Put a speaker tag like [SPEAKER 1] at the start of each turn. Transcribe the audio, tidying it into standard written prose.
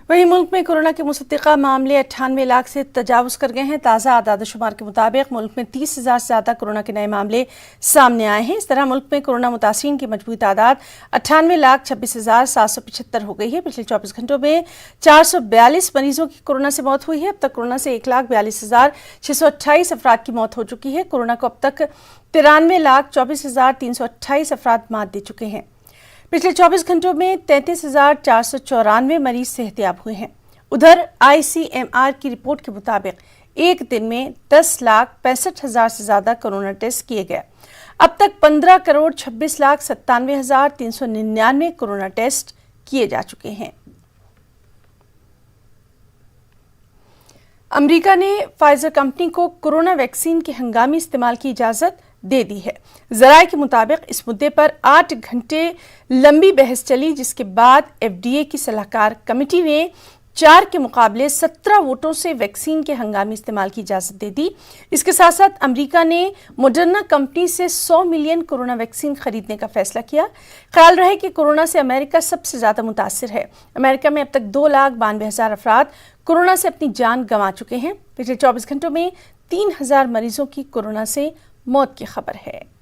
[SPEAKER 1] وہیں ملک میں کورونا کے مصدقہ معاملے 98 لاکھ سے تجاوز کر گئے ہیں۔ تازہ اعداد و شمار کے مطابق ملک میں 30,000 سے زیادہ کورونا کے نئے معاملے سامنے آئے ہیں۔ اس طرح ملک میں کورونا متاثرین کی مجموعی تعداد 98,26,775 ہو گئی ہے۔ پچھلے 24 گھنٹوں میں 442 مریضوں کی کورونا سے موت ہوئی ہے۔ اب تک کورونا سے 1,42,628 افراد کی موت ہو چکی ہے۔ کورونا کو اب تک 93,24,328 افراد مات دے چکے ہیں۔ پچھلے 24 گھنٹوں میں 33,494 مریض صحت یاب ہوئے ہیں۔ ادھر ICMR کی رپورٹ کے مطابق ایک دن میں 10,65,000 سے زیادہ کورونا ٹیسٹ کیے گئے۔ اب تک 15,26,97,399 کورونا ٹیسٹ کیے جا چکے ہیں۔ امریکہ نے فائزر کمپنی کو کورونا ویکسین کے ہنگامی استعمال کی اجازت دے دی ہے۔ ذرائع کے مطابق اس مدعے پر 8 گھنٹے لمبی بحث چلی، جس کے بعد FDA کی صلاح کار کمیٹی نے 4 کے مقابلے 17 ووٹوں سے ویکسین کے ہنگامی استعمال کی اجازت دے دی۔ اس کے ساتھ ساتھ امریکہ نے موڈرنا کمپنی سے 100 ملین کورونا ویکسین خریدنے کا فیصلہ کیا۔ خیال رہے کہ کورونا سے امریکہ سب سے زیادہ متاثر ہے۔ امریکہ میں اب تک 2,92,000 افراد کورونا سے اپنی جان گنوا چکے ہیں۔ پچھلے 24 گھنٹوں میں 3,000 مریضوں کی کورونا سے موت کی خبر ہے۔